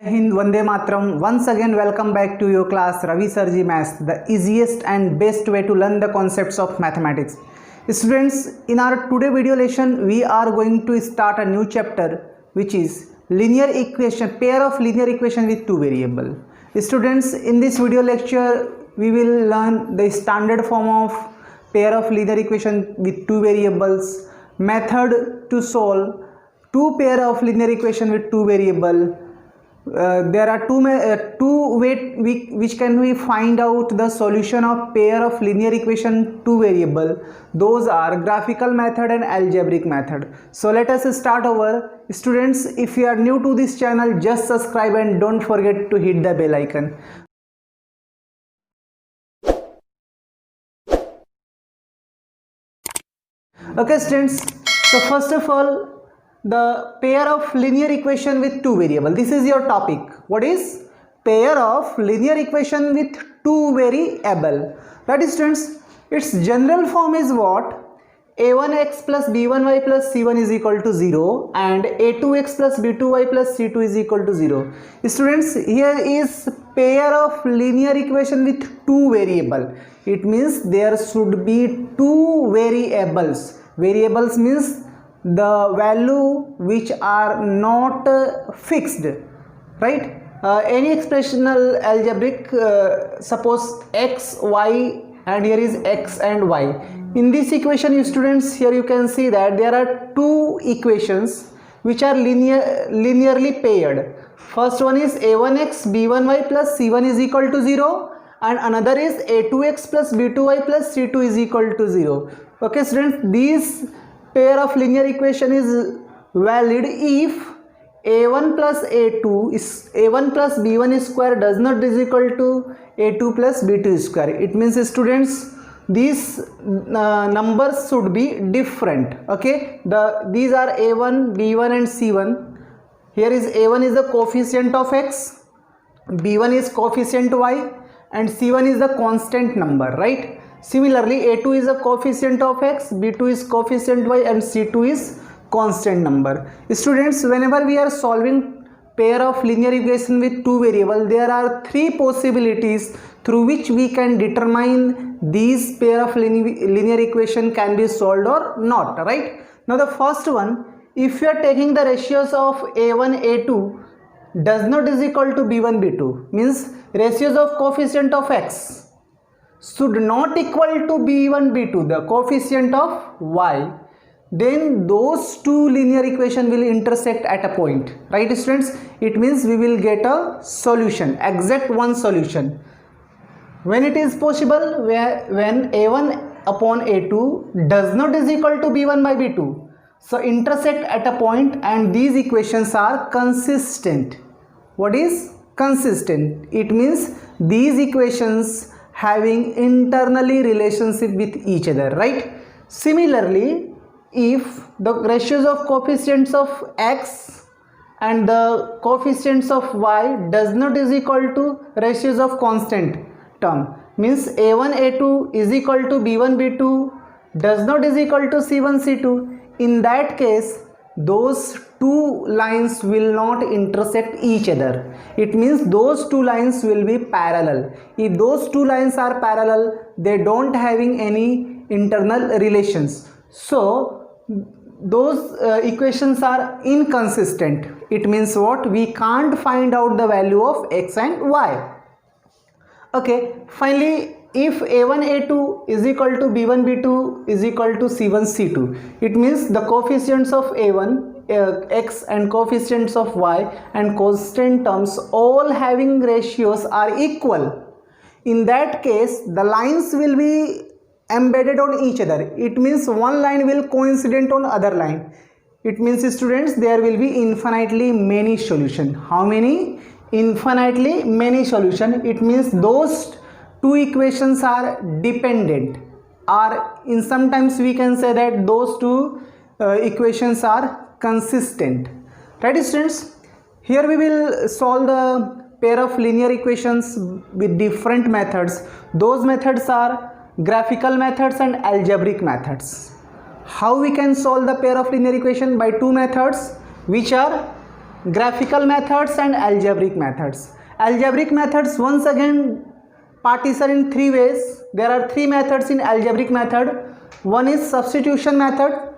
Hind, Vande Matram. Once again, welcome back to your class Ravisirjee Maths, the easiest and best way to learn the concepts of mathematics. Students, in our today video lesson, we are going to start a new chapter, which is linear equation, pair of linear equation with two variable. Students, in this video lecture, we will learn the standard form of pair of linear equation with two variables, method to solve two pair of linear equation with two variable. There are two ways which can we find out the solution of pair of linear equation two variable. Those are graphical method and algebraic method. So let us start over. Students, if you are new to this channel, just subscribe and don't forget to hit the bell icon. Okay students, so first of all, the pair of linear equation with two variable. This is your topic. What is pair of linear equation with two variable? That is students, its general form is what? a1x plus b1y plus c1 is equal to 0 and a2x plus b2y plus c2 is equal to 0. Students, here is pair of linear equation with two variable. It means there should be two variables. Variables means the value which are not fixed, right? Any expressional algebraic, suppose x, y, and here is x and y. In this equation, you students, here you can see that there are two equations which are linearly paired. First one is a1x b1y plus c1 is equal to 0 and another is a2x plus b2y plus c2 is equal to 0. Okay students, these pair of linear equation is valid if a1 plus a2 is a1 plus b1 square does not is equal to a2 plus b2 square. It means students, these numbers should be different. Okay, these are a1, b1 and c1. Here is a1 is the coefficient of x, b1 is coefficient y and c1 is the constant number, right? Similarly, a2 is a coefficient of x, b2 is coefficient y and c2 is constant number. Students, whenever we are solving pair of linear equation with two variable, there are three possibilities through which we can determine these pair of linear equation can be solved or not, right? Now the first one, if you are taking the ratios of a1, a2 does not is equal to b1, b2, means ratios of coefficient of x should not equal to b1, b2, the coefficient of y, then those two linear equation will intersect at a point, right students? It means we will get a solution, exact one solution. When it is possible, when a1 upon a2 does not is equal to b1 by b2, so intersect at a point and these equations are consistent. What is consistent? It means these equations having internally relationship with each other, right? Similarly, if the ratios of coefficients of x and the coefficients of y does not is equal to ratios of constant term, means a1 a2 is equal to b1 b2 does not is equal to c1 c2, in that case those two lines will not intersect each other. It means those two lines will be parallel. If those two lines are parallel, they don't having any internal relations, so those equations are inconsistent. It means what? We can't find out the value of x and y. Okay, finally, if a1 a2 is equal to b1 b2 is equal to c1 c2, it means the coefficients of a1 x and coefficients of y and constant terms all having ratios are equal. In that case, the lines will be embedded on each other. It means one line will coincident on other line. It means students, there will be infinitely many solution. How many? Infinitely many solution. It means those two equations are dependent, or in sometimes we can say that those two equations are consistent, right students? Here we will solve the pair of linear equations with different methods. Those methods are graphical methods and algebraic methods. How we can solve the pair of linear equation? By two methods, which are graphical methods and algebraic methods. Algebraic methods once again partition in three ways. There are three methods in algebraic method. One is substitution method.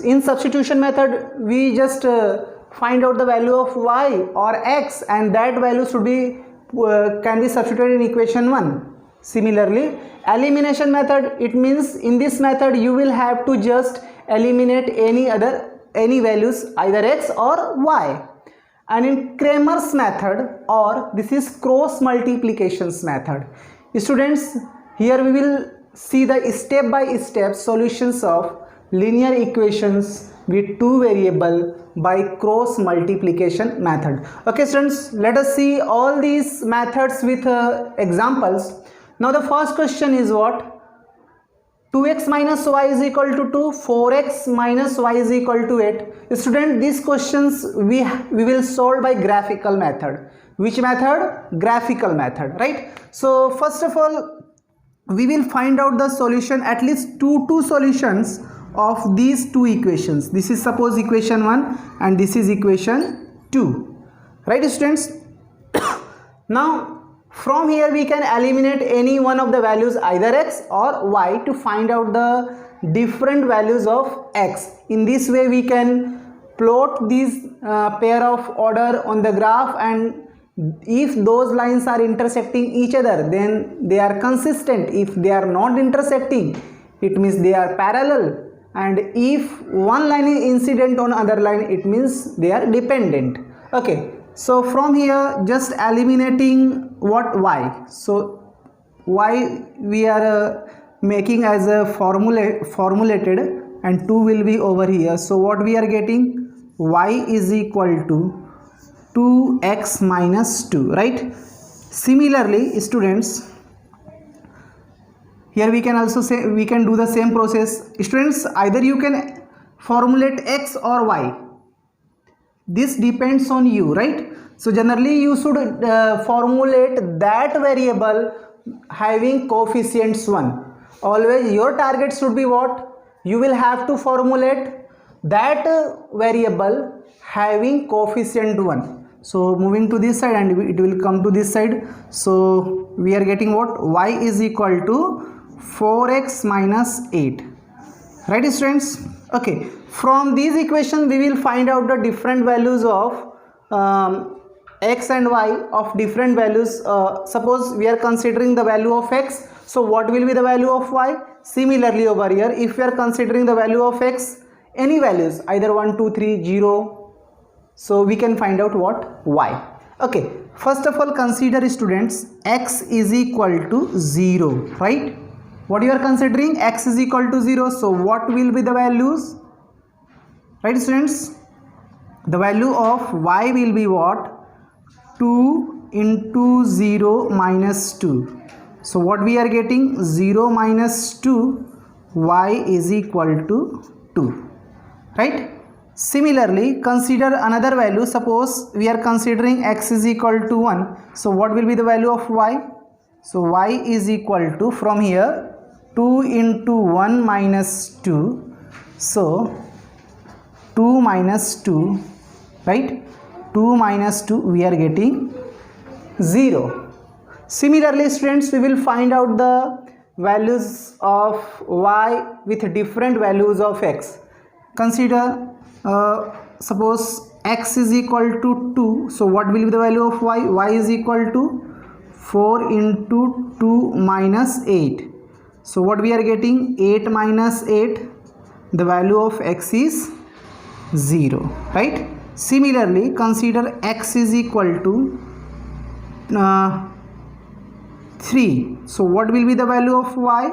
In substitution method we just find out the value of y or x, and that value should be can be substituted in equation 1. Similarly, elimination method, it means in this method you will have to just eliminate any values, either x or y. And in Kramer's method, or this is cross multiplications method. Students, here we will see the step by step solutions of linear equations with two variable by cross multiplication method. Okay students, let us see all these methods with examples. Now the first question is what? 2x minus y is equal to 2, 4x minus y is equal to 8. Student, these questions we will solve by graphical method. Which method? Graphical method, right? So first of all, we will find out the solution, at least two solutions of these two equations. This is suppose equation 1 and this is equation 2, right students? Now from here we can eliminate any one of the values, either x or y, to find out the different values of x. In this way we can plot these pair of order on the graph, and if those lines are intersecting each other, then they are consistent. If they are not intersecting, it means they are parallel. And if one line is incident on other line, it means they are dependent. Okay, so from here just eliminating what? Y. So y we are making as a formulated, and 2 will be over here. So what we are getting? Y is equal to 2x minus 2, right? Similarly students, here we can also say, we can do the same process. Students, either you can formulate x or y. This depends on you, right? So generally you should formulate that variable having coefficients 1. Always your target should be what? You will have to formulate that variable having coefficient 1. So moving to this side, and it will come to this side. So we are getting what? Y is equal to 4x minus 8, right students? Okay, from these equations we will find out the different values of x and y of different values. Suppose we are considering the value of x, so what will be the value of y? Similarly over here, if we are considering the value of x, any values, either 1, 2, 3, 0, so we can find out what? Y. Okay, first of all consider students, x is equal to 0, right? What you are considering? X is equal to 0. So what will be the values? Right students? The value of y will be what? 2 into 0 minus 2. So what we are getting? 0 minus 2, y is equal to 2. Right? Similarly, consider another value. Suppose we are considering x is equal to 1. So what will be the value of y? So y is equal to, from here, 2 into 1 minus 2. So 2 minus 2, right? 2 minus 2, we are getting 0. Similarly students, we will find out the values of y with different values of x. Consider suppose x is equal to 2. So what will be the value of y? Y is equal to 4 into 2 minus 8. So what we are getting? 8 minus 8, the value of x is 0, right? Similarly, consider x is equal to 3. So what will be the value of y?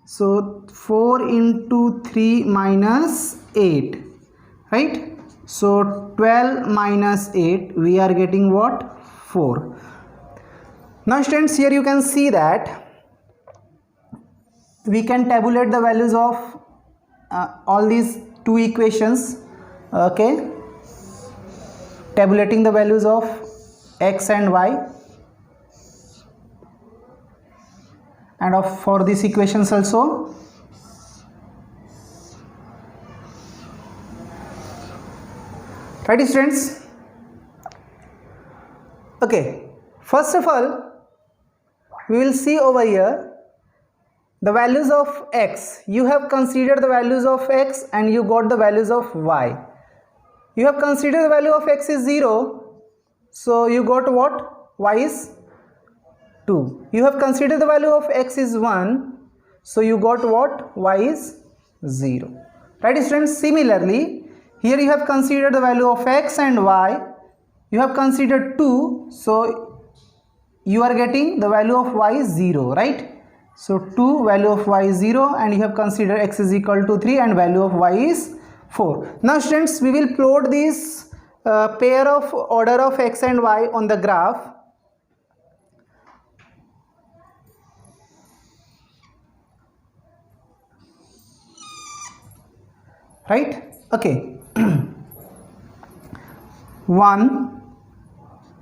So 4 into 3 minus 8, right? So 12 minus 8, we are getting what? 4. Now students, here you can see that we can tabulate the values of all these two equations. Okay, tabulating the values of x and y, and for these equations also. Right students? Okay, first of all we will see over here the values of x. You have considered the values of x and you got the values of y. You have considered the value of x is 0, so you got what? Y is 2. You have considered the value of x is 1, so you got what? Y is 0. Right students? Similarly, here you have considered the value of x and y. You have considered 2, so you are getting the value of y is 0, right? So 2, value of y is 0, and you have considered x is equal to 3 and value of y is 4. Now students, we will plot this pair of order of x and y on the graph. Right? Okay. 1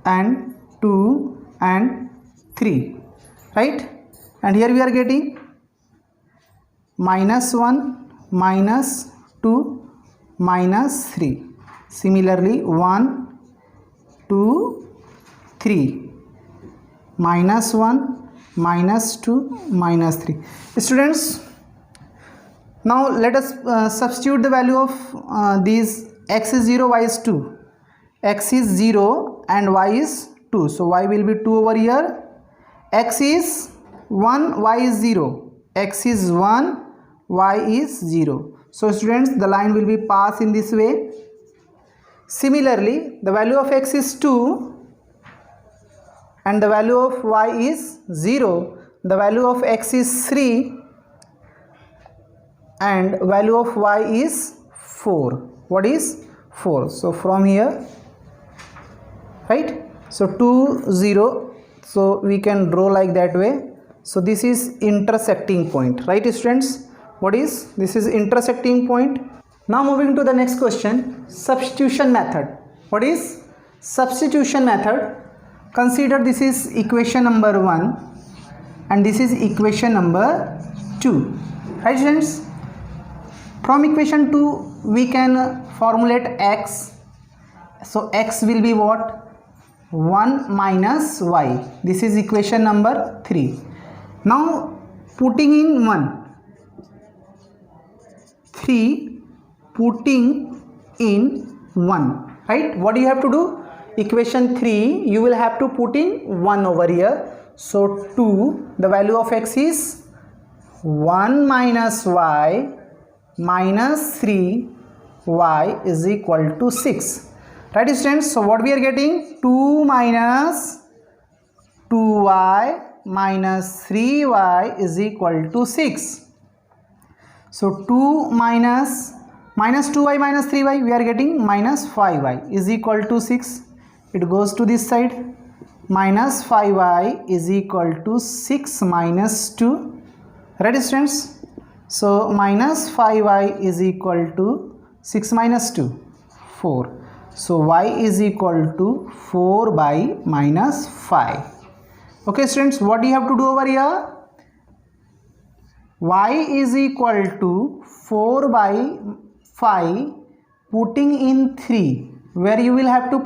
and 2 and 3. Right? And here we are getting -1, -2, -3. Similarly, 1, 2, 3. -1, -2, -3. Students, now let us substitute the value of these. X is 0, y is 2. X is 0 and y is 2. So y will be 2 over here. X is 1, y is 0. X is 1, y is 0. So students, the line will be passed in this way. Similarly, the value of x is 2 and the value of y is 0. The value of x is 3 and value of y is 4. What is 4? So from here, right? So 2, 0. So we can draw like that way. So this is intersecting point, right students? What is this? Is intersecting point. Now moving to the next question, substitution method. What is substitution method? Consider this is equation number 1 and this is equation number 2, right students? From equation 2 we can formulate x. So x will be what? 1 minus y. This is equation number 3. Now putting in 1, 3 putting in 1, right? What do you have to do? Equation 3 you will have to put in 1 over here. So 2, the value of x is 1 minus y minus 3 y is equal to 6, right students? So what we are getting? 2 minus 2y minus 3y is equal to 6. So 2 minus 2y minus 3y, we are getting minus 5y is equal to 6. It goes to this side. Minus 5y is equal to 6 minus 2. Right students? So minus 5y is equal to 6 minus 2, 4. So y is equal to 4 by minus 5. Okay students, what do you have to do over here? Y is equal to 4 by 5 putting in 3. Where you will have to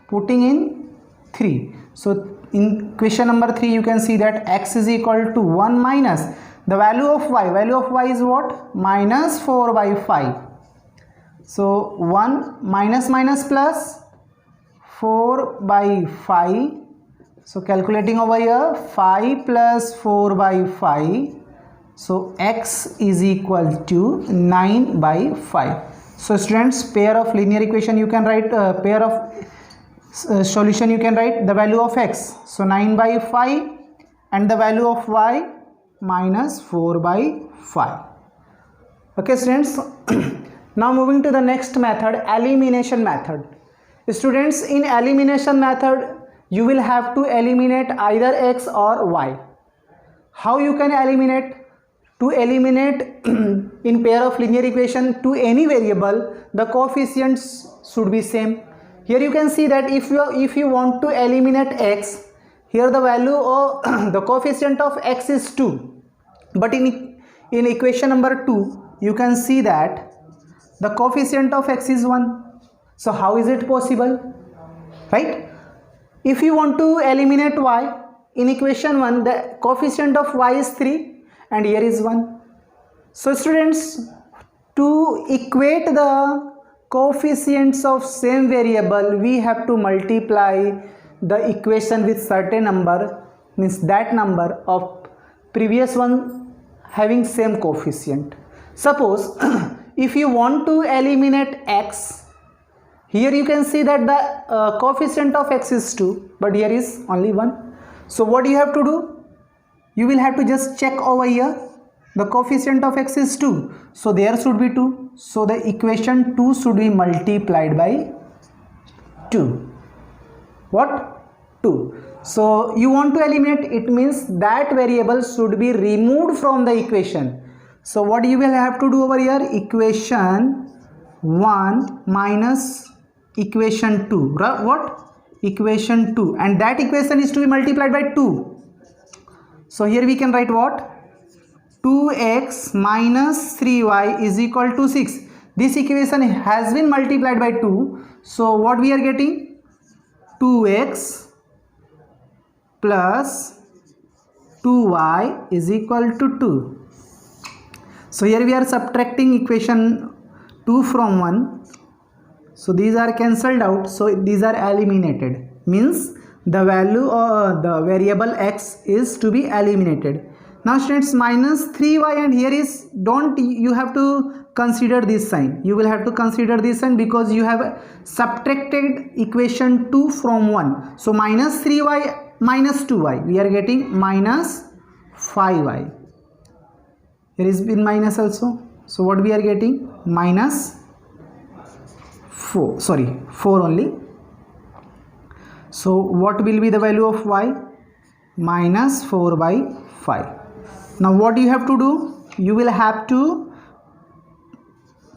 putting in 3. So in question number 3 you can see that x is equal to 1 minus the value of y. Value of y is what? Minus 4 by 5. So 1 minus minus plus 4 by 5. So calculating over here, 5 plus 4 by 5. So x is equal to 9 by 5. So students, pair of linear equation you can write, pair of solution you can write the value of x. So 9 by 5 and the value of y minus 4 by 5. Okay students. Now moving to the next method, elimination method. Students, in elimination method you will have to eliminate either x or y. How you can eliminate? To eliminate in pair of linear equation to any variable, the coefficients should be same. Here you can see that if you want to eliminate x, here the value of the coefficient of x is 2, but in equation number 2 you can see that the coefficient of x is 1. So how is it possible, right? If you want to eliminate y, in equation 1 the coefficient of y is 3 and here is 1. So students, to equate the coefficients of same variable, we have to multiply the equation with certain number, means that number of previous one having same coefficient. Suppose if you want to eliminate x, here you can see that the coefficient of x is 2, but here is only 1. So what you have to do? You will have to just check over here. The coefficient of x is 2, so there should be 2. So the equation 2 should be multiplied by 2. What? 2. So you want to eliminate, it means that variable should be removed from the equation. So what you will have to do over here? Equation 1 minus equation 2. What? Equation 2. And that equation is to be multiplied by 2. So here we can write what? 2x minus 3y is equal to 6. This equation has been multiplied by 2. So what we are getting? 2x plus 2y is equal to 2. So here we are subtracting equation 2 from 1. So these are cancelled out. So these are eliminated. Means the value of the variable x is to be eliminated. Now students, minus 3y, and here is, you have to consider this sign. You will have to consider this sign because you have subtracted equation 2 from 1. So minus 3y minus 2y, we are getting minus 5y. Here is been minus also. So what we are getting? Minus 4 only. So what will be the value of y? Minus 4 by 5. Now what you have to do? You will have to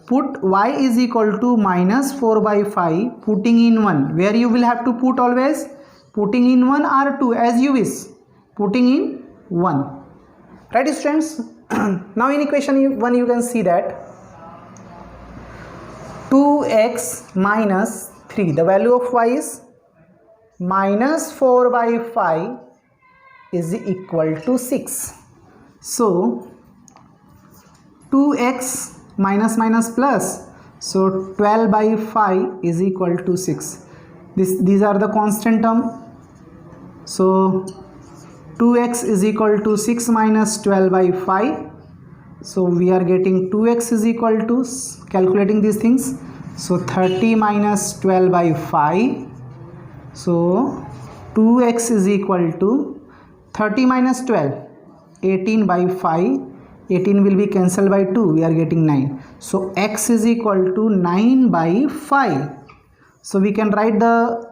put y is equal to minus 4 by 5, putting in 1. Where you will have to put always? Putting in 1 or 2 as you wish. Putting in 1. Right students? Now in equation 1 you can see that 2x minus 3. The value of y is minus 4 by 5 is equal to 6. So 2x minus minus plus, so 12 by 5 is equal to 6. These are the constant term. So 2x is equal to 6 minus 12 by 5. So we are getting 2x is equal to, calculating these things, so 30 minus 12 by 5. So 2x is equal to 30 minus 12, 18 by 5. 18 will be cancelled by 2, we are getting 9. So x is equal to 9 by 5. So we can write the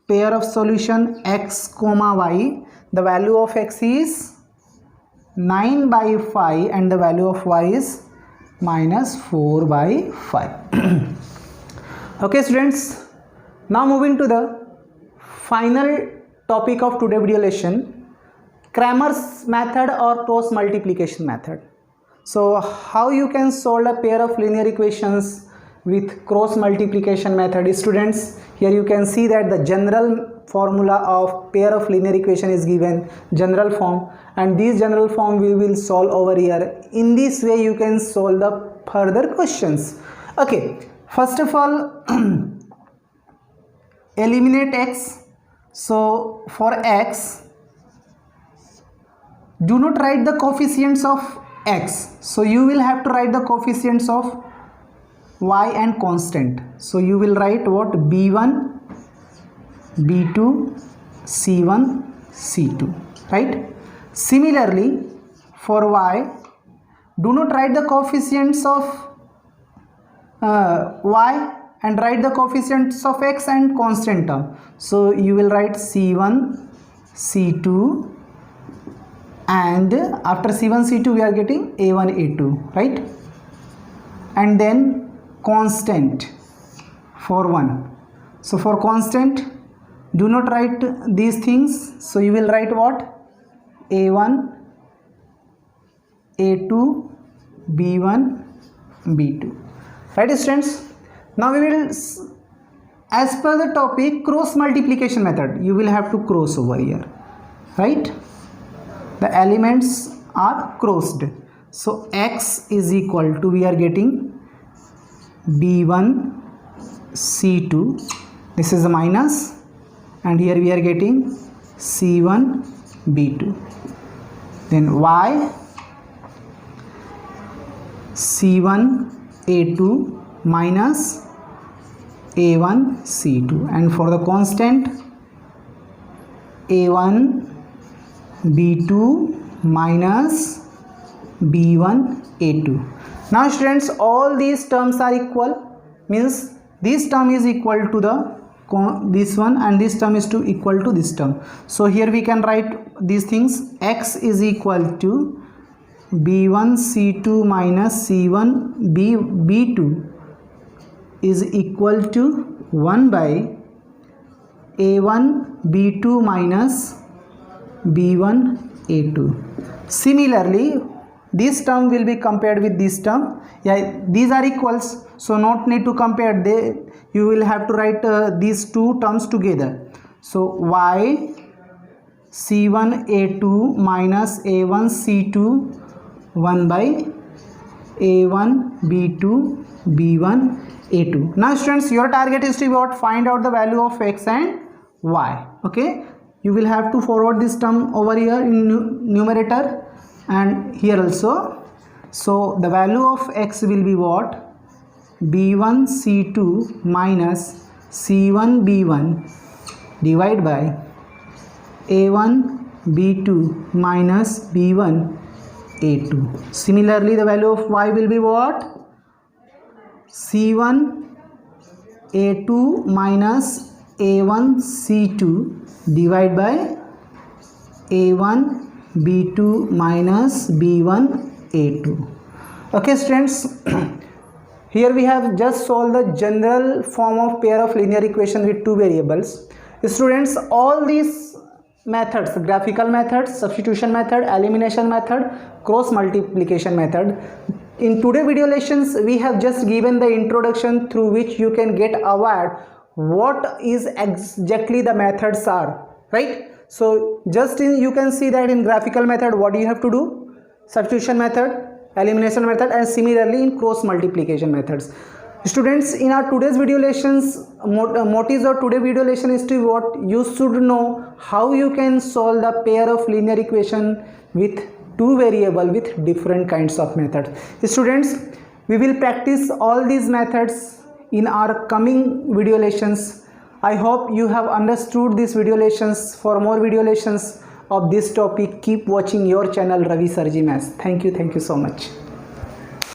pair of solution x comma y. The value of x is 9 by 5 and the value of y is minus 4 by 5. Okay students, now moving to the final topic of today's video lesson, Cramer's method or cross multiplication method. So how you can solve a pair of linear equations with cross multiplication method? Students, here you can see that the general formula of pair of linear equation is given, general form, and this general form we will solve over here. In this way you can solve the further questions. Okay, first of all eliminate x. So for x, do not write the coefficients of x. So you will have to write the coefficients of y and constant. So you will write what? b1, b2, c1, c2, right? Similarly for y, do not write the coefficients of y and write the coefficients of x and constant term. So you will write c1, c2, and after c1, c2 we are getting a1, a2, right? And then constant for 1. So for constant, do not write these things. So you will write what? a1, a2, b1, b2, right students? Now we will as per the topic cross multiplication method, you will have to cross over here, right? The elements are crossed. So x is equal to, we are getting b1 c2, this is a minus, and here we are getting c1 b2, then y c1 a2 minus a1 c2, and for the constant a1 b2 minus b1 a2. Now students, all these terms are equal, means this term is equal to the this one, and this term is equal to this term. So here we can write these things. X is equal to b1 c2 minus c1 b2 is equal to 1 by a1 b2 minus b1 a2. Similarly, this term will be compared with this term. Yeah, these are equals, so not need to compare. You will have to write these two terms together. So y c1 a2 minus a1 c2 1 by a1 b2 b1 a2. Now students, your target is to what? Find out the value of x and y. Okay, you will have to forward this term over here in numerator and here also. So the value of x will be what? b1 c2 minus c1 b1 divided by a1 b2 minus b1 a2. Similarly, the value of y will be what? c1 a2 minus a1 c2 divided by a1 b2 minus b1 a2. Okay students, here we have just solved the general form of pair of linear equation with two variables. Students, all these methods, graphical method, substitution method, elimination method, cross multiplication method, in today's video lessons we have just given the introduction through which you can get aware what is exactly the methods are, right? So just you can see that in graphical method what do you have to do, substitution method, elimination method, and similarly in cross multiplication methods. Students, in our today's video lessons, motives of today's video lesson is to what you should know how you can solve the pair of linear equation with two variable with different kinds of methods. Students, we will practice all these methods in our coming video lessons. I hope you have understood these video lessons. For more video lessons of this topic, keep watching your channel Ravisirjee Maths. Thank you so much.